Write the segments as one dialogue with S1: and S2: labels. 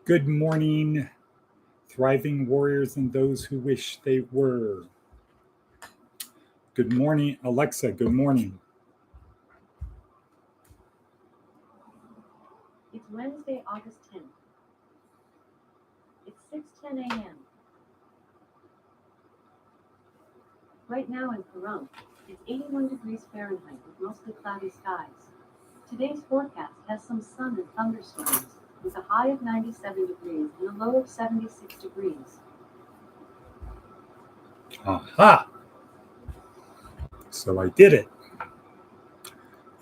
S1: Good morning, thriving warriors and those who wish they were. Good morning, Alexa. Good morning.
S2: It's Wednesday, August 10th. It's 6:10 a.m. Right now in Pahrump, it's 81 degrees Fahrenheit with mostly cloudy skies. Today's forecast has some sun and thunderstorms, with a high of 97 degrees and a low of 76 degrees.
S1: Aha! So I did it.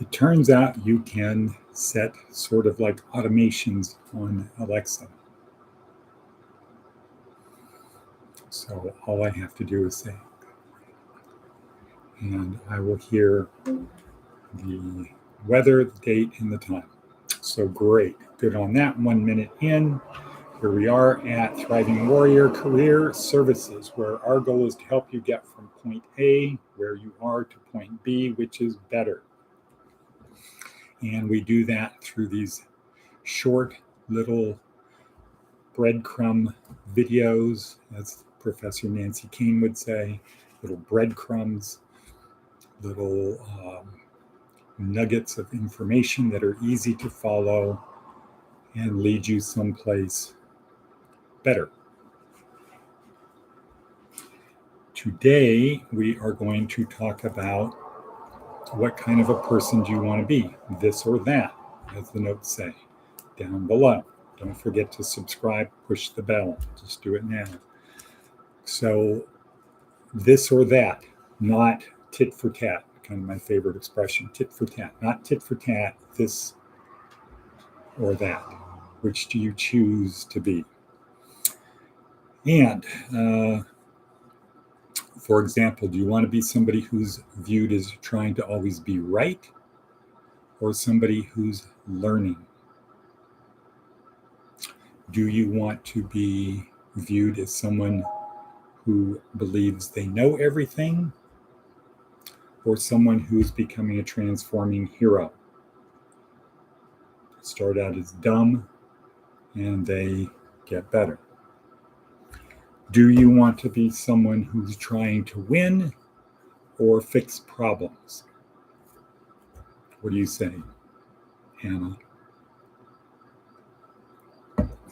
S1: It turns out you can set sort of like automations on Alexa. So all I have to do is say, and I will hear the weather, the date, and the time. So great. Good on that. 1 minute in. Here we are at Thriving Warrior Career Services, where our goal is to help you get from point A, where you are, to point B, which is better. And we do that through these short little breadcrumb videos, as Professor Nancy Kane would say, little breadcrumbs, little nuggets of information that are easy to follow and lead you someplace better. Today, we are going to talk about what kind of a person do you want to be, this or that, as the notes say down below. Don't forget to subscribe, push the bell, just do it now. So this or that, not tit for tat, kind of my favorite expression, tit for tat, not tit for tat, this or that. Which do you choose to be? And for example, do you want to be somebody who's viewed as trying to always be right, or somebody who's learning? Do you want to be viewed as someone who believes they know everything, or someone who's becoming a transforming hero? Start out as dumb and they get better. Do you want to be someone who's trying to win or fix problems? What do you say, Hannah?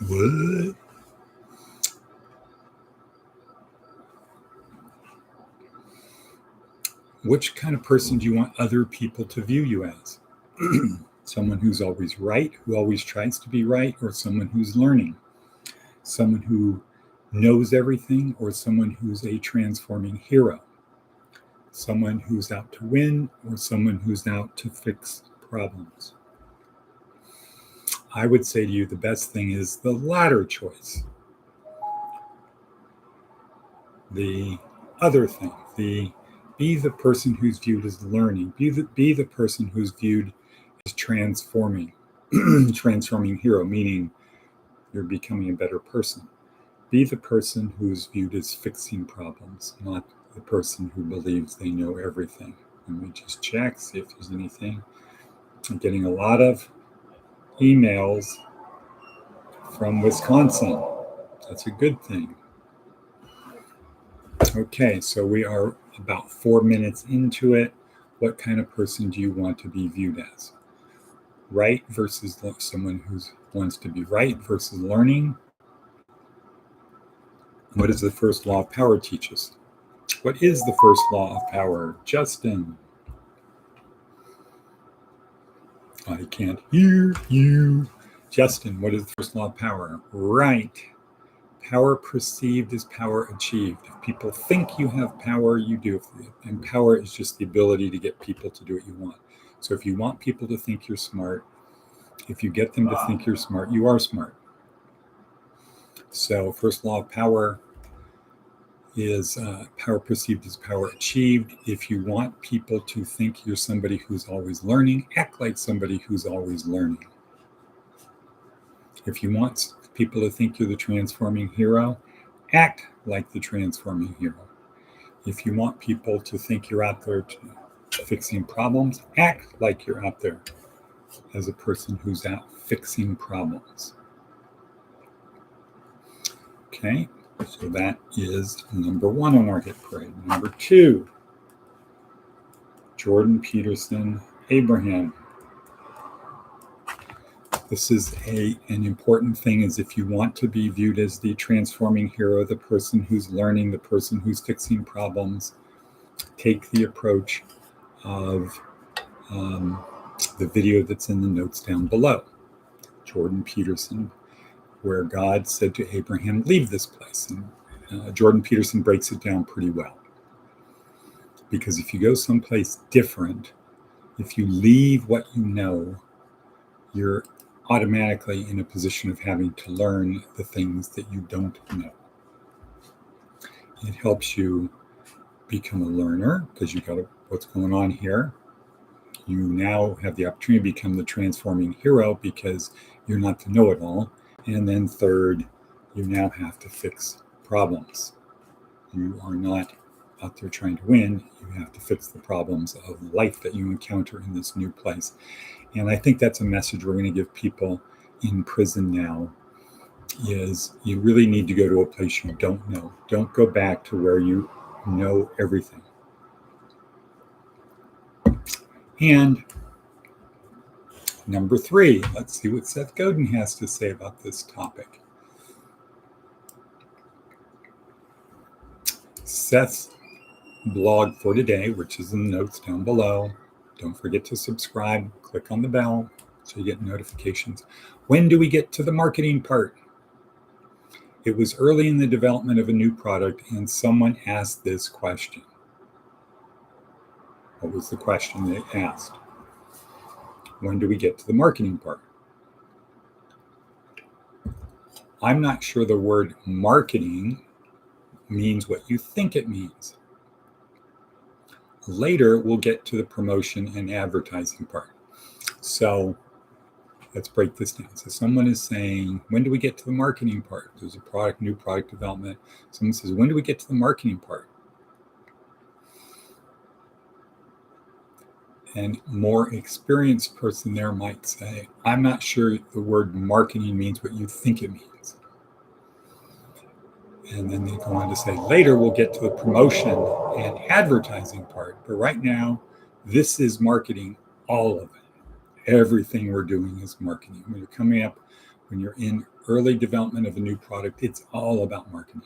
S1: What? Which kind of person do you want other people to view you as? Someone who's always right, who always tries to be right, or someone who's learning? Someone who knows everything, or someone who's a transforming hero? Someone who's out to win, or someone who's out to fix problems? I would say to you the best thing is the latter choice. The other thing, be the person who's viewed as learning, be the person who's viewed as transforming, transforming hero, meaning you're becoming a better person. Be the person who's viewed as fixing problems, not the person who believes they know everything. Let me just check, see if there's anything. I'm getting a lot of emails from Wisconsin. That's a good thing. Okay, so we are about 4 minutes into it. What kind of person do you want to be viewed as? Right versus someone who wants to be right versus learning? What does the first law of power teach us? What is the first law of power? Justin. I can't hear you. Justin, what is the first law of power? Right. Power perceived is power achieved. If people think you have power, you do. And power is just the ability to get people to do what you want. So if you want people to think you're smart, if you get them to think you're smart, you are smart. So first law of power is power perceived is power achieved. If you want people to think you're somebody who's always learning, act like somebody who's always learning. If you want people to think you're the transforming hero, act like the transforming hero. If you want people to think you're out there fixing problems, act like you're out there as a person who's out fixing problems. Okay, so that is number one on our hit parade. Number two, Jordan Peterson, Abraham. This is an important thing, is if you want to be viewed as the transforming hero, the person who's learning, the person who's fixing problems, take the approach of the video that's in the notes down below. Jordan Peterson, where God said to Abraham, leave this place. And Jordan Peterson breaks it down pretty well. Because if you go someplace different, if you leave what you know, you're automatically in a position of having to learn the things that you don't know. It helps you become a learner because you got what's going on here. You now have the opportunity to become the transforming hero because you're not the know-it-all. And then third, you now have to fix problems. You are not out there trying to win. You have to fix the problems of life that you encounter in this new place. And I think that's a message we're going to give people in prison now, is you really need to go to a place you don't know. Don't go back to where you know everything. And number three, let's see what Seth Godin has to say about this topic. Seth's blog for today, which is in the notes down below. Don't forget to subscribe, click on the bell so you get notifications. When do we get to the marketing part? It was early in the development of a new product and someone asked this question. What was the question they asked? When do we get to the marketing part? I'm not sure the word marketing means what you think it means. Later, we'll get to the promotion and advertising part. So let's break this down. So someone is saying, when do we get to the marketing part? There's a new product development. Someone says, when do we get to the marketing part? And more experienced person there might say, I'm not sure the word marketing means what you think it means. And then they go on to say, later we'll get to the promotion and advertising part. But right now, this is marketing, all of it. Everything we're doing is marketing. When you're coming up, when you're in early development of a new product, it's all about marketing.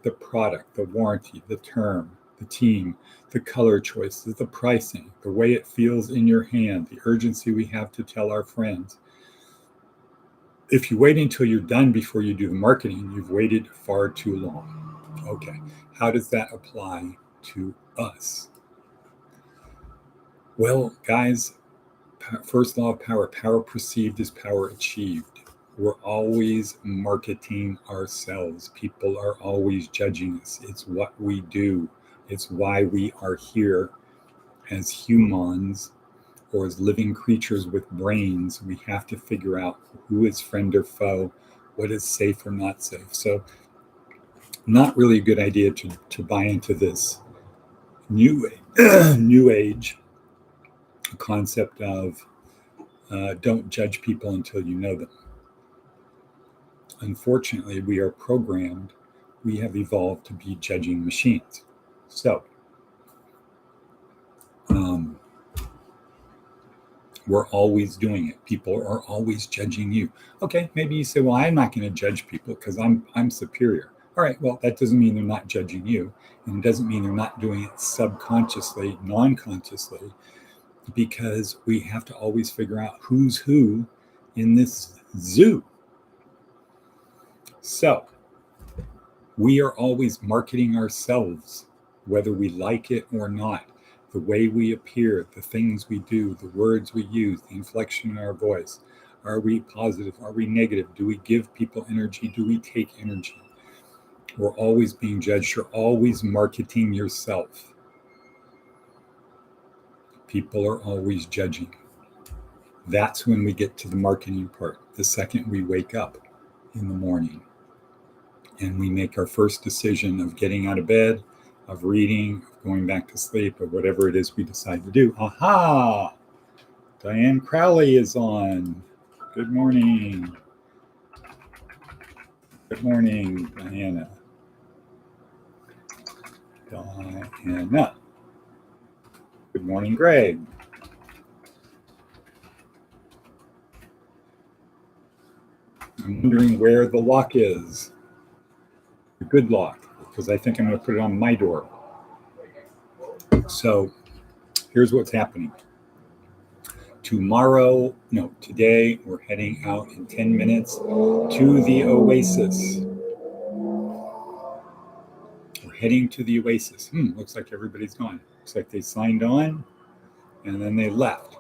S1: The product, the warranty, the term, the team, the color choices, the pricing, the way it feels in your hand, the urgency we have to tell our friends. If you wait until you're done before you do the marketing, you've waited far too long. Okay, how does that apply to us? Well, guys, first law of power, power perceived is power achieved. We're always marketing ourselves. People are always judging us. It's what we do. It's why we are here as humans, or as living creatures with brains. We have to figure out who is friend or foe, what is safe or not safe. So not really a good idea to buy into this new age concept of don't judge people until you know them. Unfortunately, we are programmed, we have evolved to be judging machines. So we're always doing it. People are always judging you. Okay, maybe you say, well, I'm not going to judge people because I'm superior. All right, well, that doesn't mean they're not judging you. And it doesn't mean they're not doing it subconsciously, non-consciously, because we have to always figure out who's who in this zoo. So we are always marketing ourselves, whether we like it or not. The way we appear, the things we do, the words we use, the inflection in our voice. Are we positive? Are we negative? Do we give people energy? Do we take energy? We're always being judged. You're always marketing yourself. People are always judging. That's when we get to the marketing part. The second we wake up in the morning and we make our first decision of getting out of bed, of reading, of going back to sleep, or whatever it is we decide to do. Aha! Diane Crowley is on. Good morning. Good morning, Diana. Diana. Good morning, Greg. I'm wondering where the lock is. The good lock, because I think I'm going to put it on my door. So here's what's happening. Today, we're heading out in 10 minutes to the Oasis. We're heading to the Oasis. Looks like everybody's gone. Looks like they signed on and then they left.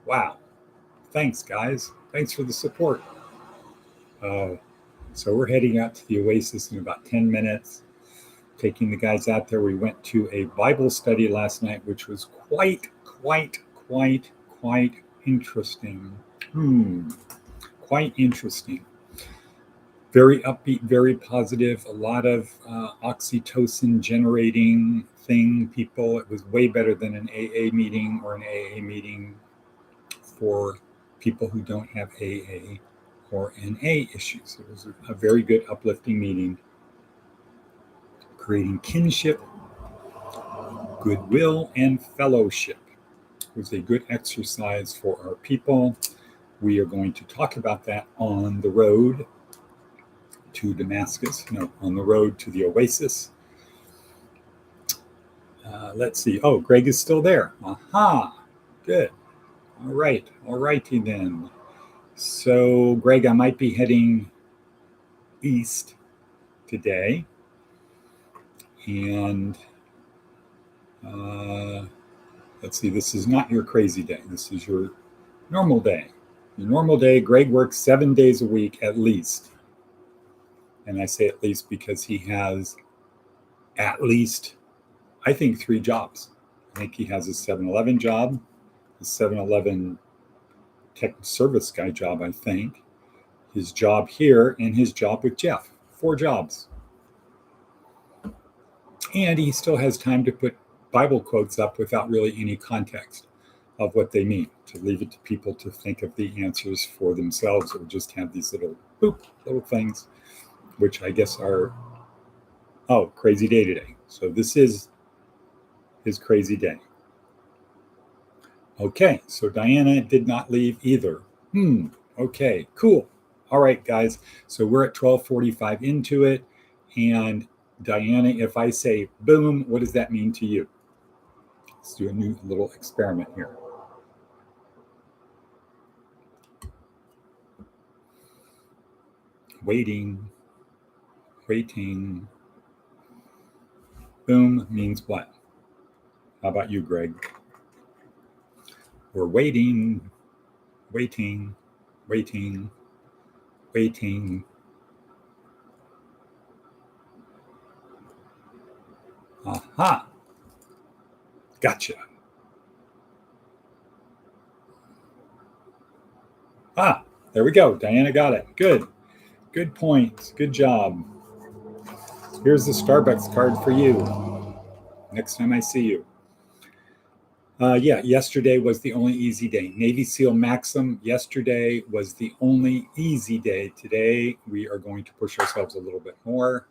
S1: Wow. Thanks, guys. Thanks for the support. So we're heading out to the Oasis in about 10 minutes, taking the guys out there. We went to a Bible study last night, which was quite interesting. Quite interesting. Very upbeat, very positive, a lot of oxytocin generating people. It was way better than an AA meeting or an AA meeting for people who don't have AA or NA issues. It was a very good, uplifting meeting, creating kinship, goodwill, and fellowship. It was a good exercise for our people. We are going to talk about that on the road to Damascus, on the road to the Oasis. Let's see. Oh, Greg is still there. Aha, good. All right, all righty then. So, Greg, I might be heading east today. And let's see, this is not your crazy day. This is your normal day. Your normal day, Greg works 7 days a week at least. And I say at least because he has at least, I think, 3 jobs. I think he has a 7-Eleven job, a 7-Eleven tech service guy job, I think, his job here, and his job with Jeff. 4 jobs. And he still has time to put Bible quotes up without really any context of what they mean, to leave it to people to think of the answers for themselves, or just have these little things, which I guess are, crazy day today. So this is his crazy day. Okay, so Diana did not leave either. Okay, cool. All right, guys. So we're at 12:45 into it. And Diana, if I say boom, what does that mean to you? Let's do a new little experiment here. Waiting. Boom means what? How about you, Greg? We're waiting. Aha. Gotcha. There we go. Diana got it. Good. Good point. Good job. Here's the Starbucks card for you. Next time I see you. Yesterday was the only easy day. Navy SEAL Maxim, yesterday was the only easy day. Today, we are going to push ourselves a little bit more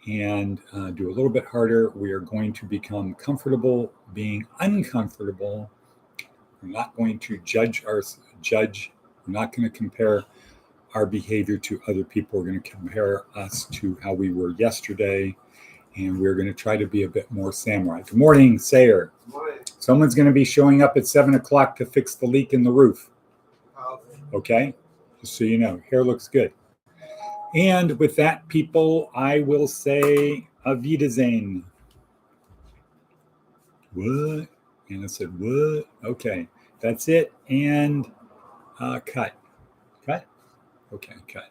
S1: and do a little bit harder. We are going to become comfortable being uncomfortable. We're not going to judge. We're not going to compare our behavior to other people. We're going to compare us to how we were yesterday. And we're going to try to be a bit more samurai. Good morning, Sayer.
S3: Good morning.
S1: Someone's going to be showing up at 7 o'clock to fix the leak in the roof. Okay? Just so you know, hair looks good. And with that, people, I will say Auf Wiedersehen. What? And I said, what? Okay, that's it. And cut. Cut? Okay, cut.